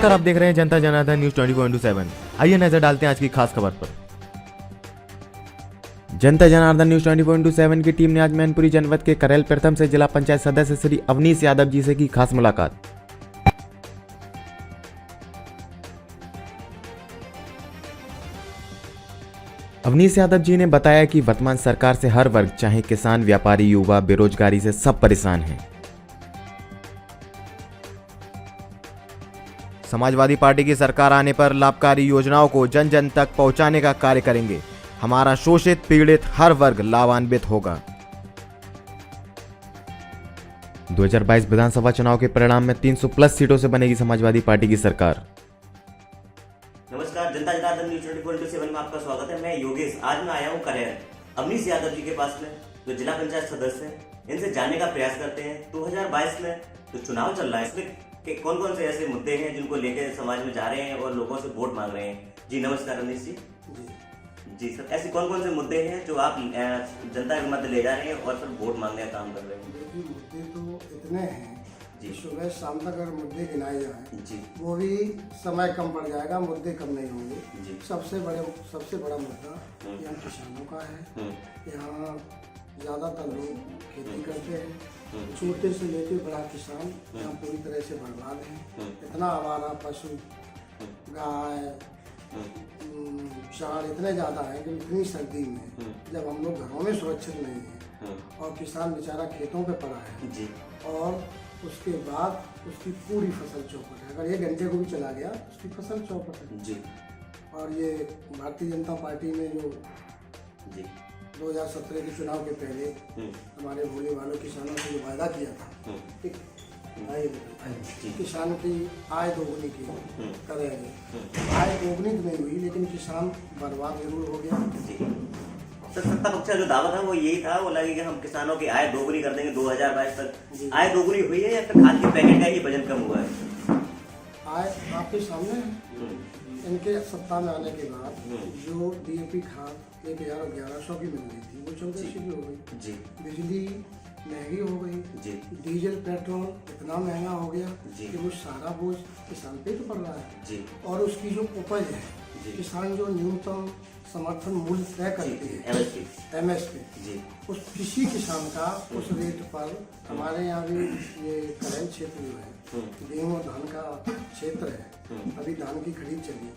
नमस्कार, आप देख रहे हैं जनता जनार्दन न्यूज 24/7। आइए नजर डालते हैं आज की खास खबर पर। जनता जनार्दन न्यूज 24/7 की टीम ने आज मैनपुरी जनपद के करेल प्रथम से जिला पंचायत सदस्य श्री अवनीश यादव जी से की खास मुलाकात। अवनीश यादव जी ने बताया कि वर्तमान सरकार से हर वर्ग चाहे किसान, व्यापारी, युवा, बेरोजगारी से सब परेशान हैं। समाजवादी पार्टी की सरकार आने पर लाभकारी योजनाओं को जन जन तक पहुंचाने का कार्य करेंगे। हमारा शोषित पीड़ित हर वर्ग लाभान्वित होगा। 2022 विधानसभा चुनाव के परिणाम में 300+ सीटों से बनेगी समाजवादी पार्टी की सरकार। नमस्कार, जनता जनार्दन न्यूज 24/7 में आपका स्वागत है। मैं योगेश। आज मैं आया हूँ करेल अवनीश यादव जी के पास में, जो जिला पंचायत सदस्य हैं। इनसे जानने का प्रयास करते हैं 2022 में जो चुनाव चल रहा है इसमें कि कौन कौन से ऐसे मुद्दे हैं जिनको लेकर समाज में जा रहे हैं और लोगों से वोट मांग रहे हैं। जी नमस्कार अवनीश जी। जी सर, ऐसे कौन कौन से मुद्दे हैं जो आप जनता के मध्य ले जा रहे हैं और फिर वोट मांगने का काम कर रहे हैं। देखिए, मुद्दे तो इतने हैं जी, सुबह शाम तक अगर मुद्दे गिनाए जाए जी, वो भी समय कम पड़ जाएगा, मुद्दे कम नहीं होंगे जी। सबसे बड़ा मुद्दा यहाँ किसानों का है। यहाँ ज़्यादातर लोग खेती करते हैं, छोटे से लेकर बड़ा किसान यहाँ पूरी तरह से बर्बाद है। इतना आवारा पशु, गाय, चार इतने ज़्यादा है कि इतनी सर्दी में जब हम लोग घरों में सुरक्षित नहीं है और किसान बेचारा खेतों पे पड़ा है जी, और उसके बाद उसकी पूरी फसल चौपट है। अगर 1 घंटे को भी चला गया उसकी फसल चौपट है जी। और ये भारतीय जनता पार्टी ने जो जी 2017 के चुनाव के पहले हमारे भोले वालों किसानों से जो वायदा किया था कि किसान की आय दोगुनी की करेंगे। आय दोगुनी तो नहीं हुई, लेकिन किसान बर्बाद जरूर हो गया। सर, सत्ता पक्ष का जो दावा था वो यही था, वो लगे कि हम किसानों की आय दोगुनी कर देंगे 2022 तक। आय दोगुनी हुई है या फिर खाद के पैकेट का ही वजन कम हुआ है? आय आपके सामने है। इनके सत्ता में आने के बाद जो DAP खाद 1100 की मिल रही थी वो 1400 की हो गई जी। बिजली महंगी हो गई जी, डीजल पेट्रोल इतना महंगा हो गया जी। कि वो सारा बोझ किसान पे तो पड़ रहा है जी, और उसकी जो उपज है जी। किसान जो न्यूनतम समर्थन मूल्य तय करती है MSP जी, उस किसी किसान का उस रेट पर हमारे यहाँ भी ये करेल क्षेत्र जो है गेहूँ और धान का क्षेत्र है। अभी धान की खरीद चली,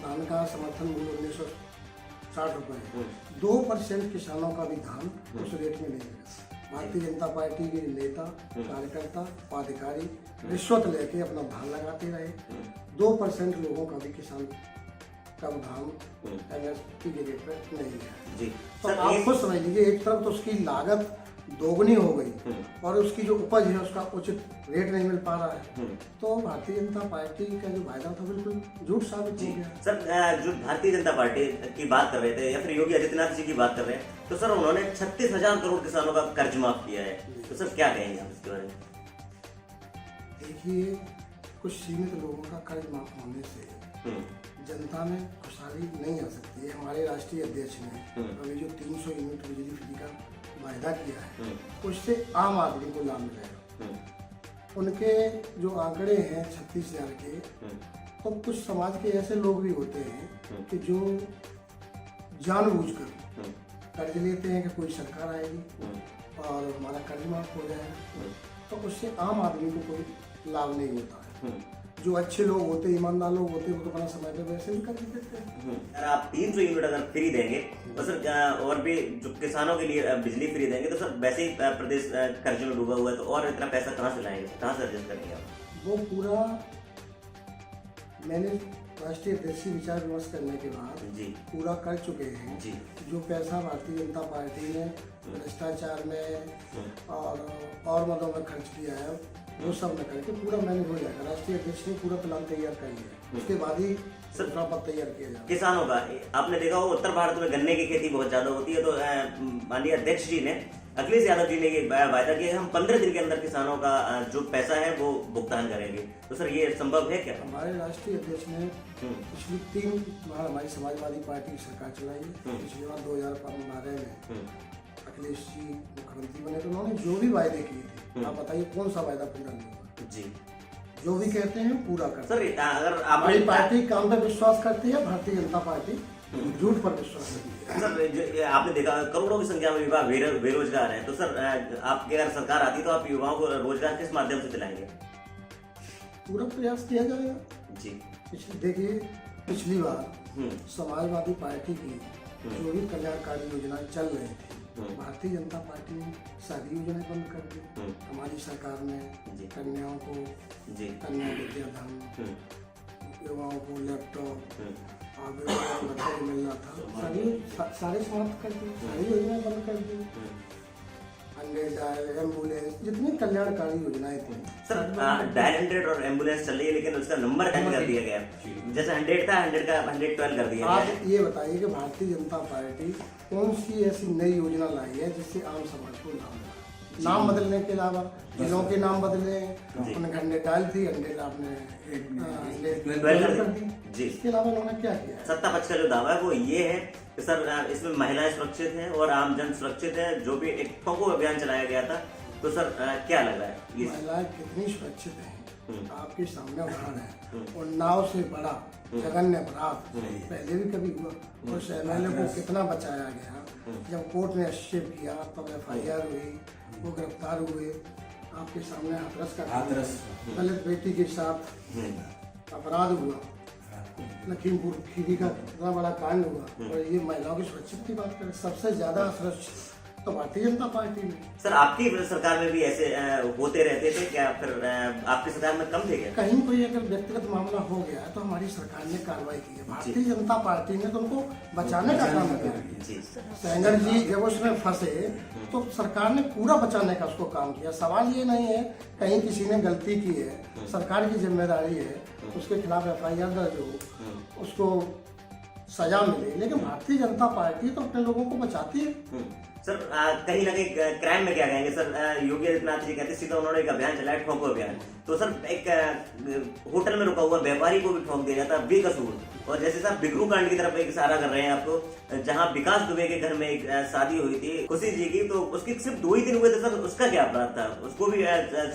धान का समर्थन मूल्य 1960 रुपये है। 2% किसानों का भी धान उस रेट में नहीं मिला। भारतीय जनता पार्टी के नेता, कार्यकर्ता, पदाधिकारी रिश्वत लेके अपना धान लगाते रहे। 2% लोगों का भी किसान का धान MSP के रेट पर नहीं है जी। तो सर, आप खुद समझ लीजिए, एक तरफ तो उसकी लागत दोगुनी हो गई और उसकी जो उपज है उसका उचित रेट नहीं मिल पा रहा है। तो भारतीय जनता पार्टी का जो वायदा था बिल्कुल झूठ साबित हो गया। सर, जो भारतीय जनता पार्टी की बात कर रहे थे या फिर योगी आदित्यनाथ जी की बात कर रहे हैं, तो सर उन्होंने 36,000 करोड़ किसानों का कर्ज माफ किया है। तो सर क्या कहेंगे आप इसके बारे में? देखिए, कुछ सीमित लोगों का कर्ज माफ होने से जनता में खुशहाली नहीं आ सकती है। हमारे राष्ट्रीय अध्यक्ष ने अभी जो 300 यूनिट बिजली फ्री का वायदा किया है उससे आम आदमी को लाभ मिलेगा। उनके जो आंकड़े हैं 36,000 के, तो कुछ समाज के ऐसे लोग भी होते हैं कि जो जानबूझकर कर्ज लेते हैं कि कोई सरकार आएगी और हमारा कर्ज माफ हो जाएगा, तो उससे आम आदमी को कोई लाभ नहीं होता है। जो अच्छे लोग होते, ईमानदार लोग होते, वो तो अपना समय पे वैसे भी कर देते हैं। अगर आप 300 यूनिट अगर फ्री देंगे तो सर और भी जो किसानों के लिए बिजली फ्री देंगे तो सर वैसे ही प्रदेश कर्ज में डूबा हुआ है, तो और इतना पैसा कहाँ से लाएंगे, कहाँ से अर्जित करेंगे आप? वो पूरा मैंने राष्ट्रीय अध्यक्ष से विचार विमर्श करने के बाद जी पूरा कर चुके हैं। जी, जो पैसा भारतीय जनता पार्टी ने भ्रष्टाचार में और मदों में खर्च किया है वो सब न करके पूरा मैनेज हो जाएगा। राष्ट्रीय अध्यक्ष ने पूरा प्लान तैयार कर लिया, उसके बाद ही दूसरा पद तैयार किया जाएगा। किसानों का आपने देखा हो उत्तर भारत में गन्ने की खेती बहुत ज्यादा होती है, तो माननीय अध्यक्ष जी ने, अखिलेश यादव जी ने ये वायदा किया हम 15 दिन के अंदर किसानों का जो पैसा है वो भुगतान करेंगे। तो सर ये संभव है क्या? हमारे राष्ट्रीय अध्यक्ष ने पिछली 3 बार हमारी समाजवादी पार्टी की सरकार चलाई है। पिछली बार 2012 में अखिलेश जी मुख्यमंत्री बने तो उन्होंने जो भी वायदे किए थे, आप बताइए कौन सा वायदा पूरा नहीं हुआ? जी जो भी कहते हैं पूरा करते सर हैं। अगर हमारी आपने पार्टी काम पर विश्वास करती है, भारतीय जनता पार्टी झूठ पर विश्वास करती है। सर ये आपने देखा करोड़ों की संख्या में युवा बेरोजगार हैं, तो सर आपकी अगर सरकार आती तो आप युवाओं को रोजगार किस माध्यम से दिलाएंगे? पूरा प्रयास किया जाएगा जी। देखिए पिछली बार समाजवादी पार्टी की जो भी कल्याणकारी योजनाएं चल रही थी, भारतीय जनता पार्टी ने सारी योजनाएं बंद कर दी। हमारी सरकार ने कन्याओं को कन्या विद्याधन, युवाओं को लैपटॉप, आवेदन मिल रहा था, सारे समाप्त कर दिए, सारी योजनाएं बंद कर दी। एम्बुलेंस, जितनी कल्याणकारी योजनाएं थी सर, डायल 100 और एम्बुलेंस चल रही है, लेकिन उसका नंबर कम कर दिया गया। जैसे 100 था, 100 का 112 कर दिया। आप ये बताइए कि भारतीय जनता पार्टी कौन सी ऐसी नई योजना लाई है जिससे आम समाज को लाभ मिला? नाम बदलने के अलावा जिलों के नाम बदले, उन्होंने 100 डायल थी, 100 आपने 12 कर दी। इसके अलावा उन्होंने क्या किया? सत्ता पक्ष का जो दावा है वो ये है कि सर इसमें महिलाएं सुरक्षित हैं और आम जन सुरक्षित है। जो भी एक ठोको अभियान चलाया गया था, तो सर क्या लग रहा है? महिलाएं कितनी सुरक्षित हैं आपके सामने उदाहरण है। और नाव से बड़ा जघन्य अपराध पहले भी कभी हुआ, उस एमएलए को कितना बचाया गया। जब कोर्ट ने हस्तक्षेप किया तब FIR हुई, वो गिरफ्तार हुए। आपके सामने हाथरस दलित बेटी के साथ अपराध हुआ, लखीमपुर खीरी का इतना बड़ा कांड हुआ। और ये महिलाओं की सुरक्षा की बात करें, सबसे ज्यादा सुरक्षित तो भारतीय जनता पार्टी में। सर आपकी सरकार में भी ऐसे होते रहते थे क्या? फिर आपकी सरकार में कम थे क्या? कहीं कोई अगर व्यक्तिगत मामला हो गया तो हमारी सरकार ने कार्रवाई की है। भारतीय जनता पार्टी ने तो उनको बचाने का काम किया। सेंगर जी जब उसमें फंसे तो सरकार ने पूरा बचाने का उसको काम किया। सवाल ये नहीं है कहीं किसी ने गलती की है, सरकार की जिम्मेदारी है उसके खिलाफ FIR दर्ज हो, उसको सजा मिले, लेकिन भारतीय जनता पार्टी तो अपने लोगों को बचाती है। सर कहीं ना कहीं क्राइम में क्या कहेंगे सर? योगी आदित्यनाथ जी कहते सीधा उन्होंने एक अभियान चलाया, ठोको अभियान। तो सर एक होटल में रुका हुआ व्यापारी को भी ठोक दिया जाता बेकसूर। और जैसे सर बिगरू कांड की तरफ एक इशारा कर रहे हैं आपको, जहां विकास दुबे के घर में एक शादी हुई थी खुशी जी की, तो उसकी सिर्फ 2 ही दिन हुए थे सर, उसका क्या अपराध था? उसको भी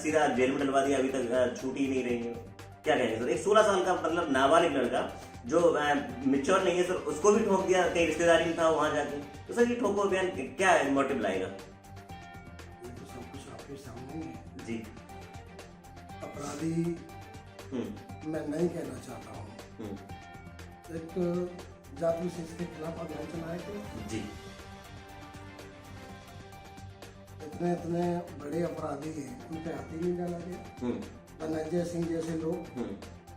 सीधा जेल में डलवा दिया, अभी तक छूट ही नहीं रही है। क्या कहेंगे सर? एक 16 साल का मतलब नाबालिग लड़का जो मिच्योर नहीं है सर, उसको भी ठोक दिया, कहीं रिश्तेदारी में था वहां जाके। तो सर ये ठोको अभियान क्या मोटिव लाएगा? ये तो सब कुछ आपके सामने है जी। अपराधी मैं नहीं कहना चाहता हूँ, एक जाति विशेष के खिलाफ अभियान चलाए थे जी। इतने बड़े अपराधी हैं, उन पे हाथ ही नहीं डाला गया। धनंजय सिंह जैसे लोग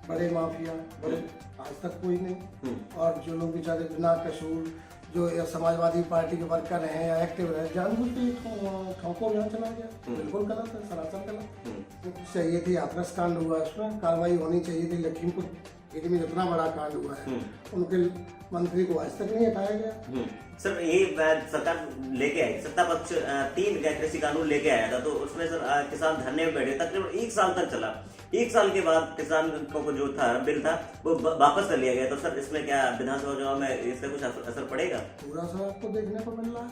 बड़े माफिया, बड़े आज तक कोई नहीं। और जो लोग बेचारे बिना कसूर, जो समाजवादी पार्टी के वर्कर हैं या एक्टिव रहे, जानबूझ के ठोको अभियान चला गया, बिल्कुल गलत है, सरासर गलत। चाहिए थी हाथरस कांड हुआ, उसमें कार्रवाई होनी चाहिए थी। लखीमपुर खीरी में जितना बड़ा कांड हुआ है, उनके मंत्री को आज तक नहीं हटाया गया। सर ये सरकार लेके आई, सत्ता पक्ष 3 कृषि कानून लेके आया था, तो उसमें सर किसान धरने में बैठे, तकरीबन 1 साल तक चला। 1 साल के बाद किसान को जो था बिल था वो वापस कर लिया गया। तो सर इसमें क्या विधानसभा चुनाव में इसका कुछ असर पड़ेगा? पूरा असर आपको देखने को मिल रहा है।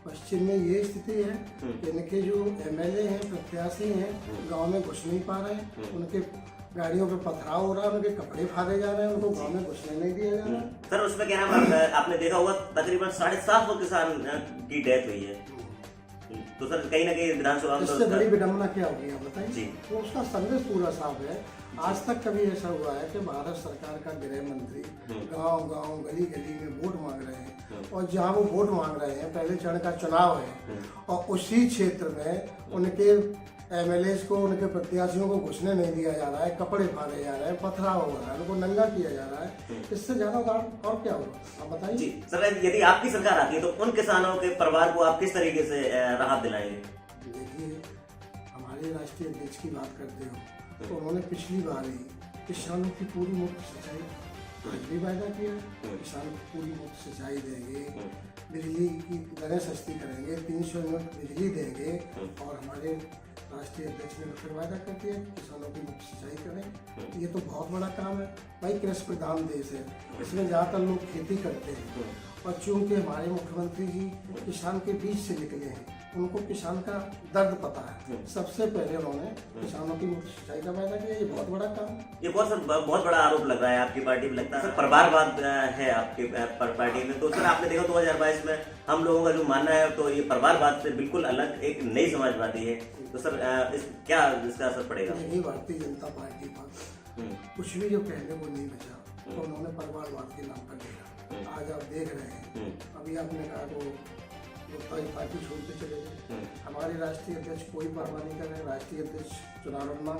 पश्चिम में ये स्थिति है कि इनके जो MLA हैं, प्रत्याशी हैं, गाँव में घुस नहीं पा रहे हैं, उनके गाड़ियों पे पथराव हो रहा है, उनके कपड़े फाड़े जा रहे हैं, उनको गांव में घुसने नहीं दिया जा रहा है। सर उसमें क्या नाम है, आपने देखा होगा तकरीबन 750 किसान की डेथ हुई है। तो सर कहीं ना कहीं विधानसभा में इससे बड़ी विडम्बना क्या होगी आप बताइए? जी। तो उसका संदेश पूरा साफ है। आज तक कभी ऐसा हुआ है कि भारत सरकार का गृह मंत्री गांव-गांव, गली-गली में वोट मांग रहे हैं, और जहां वो वोट मांग रहे हैं, पहले चरण का चुनाव है, और उसी क्षेत्र में उनके MLAs को, उनके प्रत्याशियों को घुसने नहीं दिया जा रहा है, कपड़े फाड़े जा रहे हैं, पथराव हो रहा है, उनको नंगा किया जा रहा है। इससे ज्यादा उदाहरण और क्या होगा आप बताइए? जी सर, यदि आपकी सरकार आती है तो उन किसानों के परिवार को आप किस तरीके से राहत दिलाएंगे? देखिए, हमारे राष्ट्रीय अध्यक्ष की बात करते हो तो उन्होंने पिछली बार ही किसानों की पूरी मुफ्त सिंचाई आज भी वायदा किया, किसानों को पूरी मुफ्त सिंचाई देंगे, बिजली की दरें सस्ती करेंगे, 300 यूनिट बिजली देंगे, और हमारे राष्ट्रीय अध्यक्ष ने फिर वायदा कर दिया किसानों की मुफ्त सिंचाई करें। ये तो बहुत बड़ा काम है भाई, कृषि प्रधान देश है, इसमें ज़्यादातर लोग खेती करते हैं, और चूंकि हमारे मुख्यमंत्री जी किसान के बीच से निकले हैं, उनको किसान का दर्द पता है। सबसे पहले उन्होंने किसानों की मुफ्त सिंचाई का वायदा किया, ये बहुत बड़ा काम है। ये बहुत बड़ा आरोप लग रहा है आपकी पार्टी में, लगता है सर परिवारवाद है आपकी पार्टी में। तो सर आपने देखा 2022 में हम लोगों का जो मानना है तो ये परिवारवाद से बिल्कुल अलग एक नई समाजवादी है। तो सर क्या इसका असर पड़ेगा? यही भारतीय जनता पार्टी पर कुछ भी जो कहने को नहीं बचा तो उन्होंने परिवारवाद के नाम पर दिया। आज आप देख रहे हैं, अभी आपने कहा तो लोकतांत्रिक पार्टी छोड़ते चले गए। हमारे राष्ट्रीय अध्यक्ष कोई परवाह नहीं कर रहे। राष्ट्रीय अध्यक्ष चुनाव लड़ना,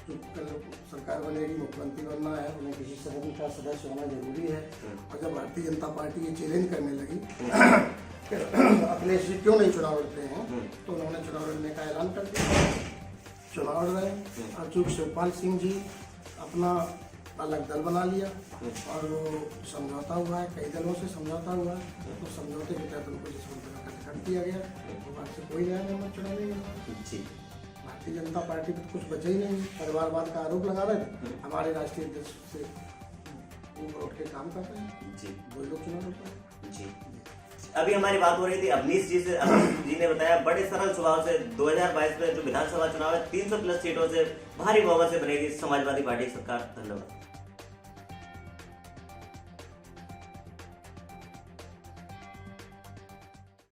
जो कल सरकार बनेगी मुख्यमंत्री बनना है, उन्हें किसी सदन का सदस्य होना जरूरी है। और जब भारतीय जनता पार्टी ये चैलेंज करने लगी अपने से क्यों नहीं चुनाव लड़ते हैं, तो उन्होंने चुनाव लड़ने का ऐलान कर दिया, चुनाव लड़ रहे हैं। और चूंकि शिवपाल सिंह जी अपना अलग दल बना लिया और वो समझौता हुआ है, कई दलों से समझौता हुआ है, तो समझौते के तहत उनको जिस मुद्दे का कर दिया गया, तो वहाँ से कोई नया मेंबर चुना नहीं गया। जी, भारतीय जनता पार्टी को तो कुछ बचा ही नहीं। परिवारवाद का आरोप लगा रहे थे, हमारे राष्ट्रीय अध्यक्ष से ऊपर उठ के काम कर रहे हैं। जी, वही लोग चुनाव लड़ रहे हैं। जी। अभी हमारी बात हो रही थी अवनीश जी से। अवनीश जी ने बताया बड़े सरल स्वभाव से 2022 में जो विधानसभा चुनाव है 300 प्लस सीटों से भारी बहुमत से बनेगी समाजवादी पार्टी की सरकार। धन्यवाद।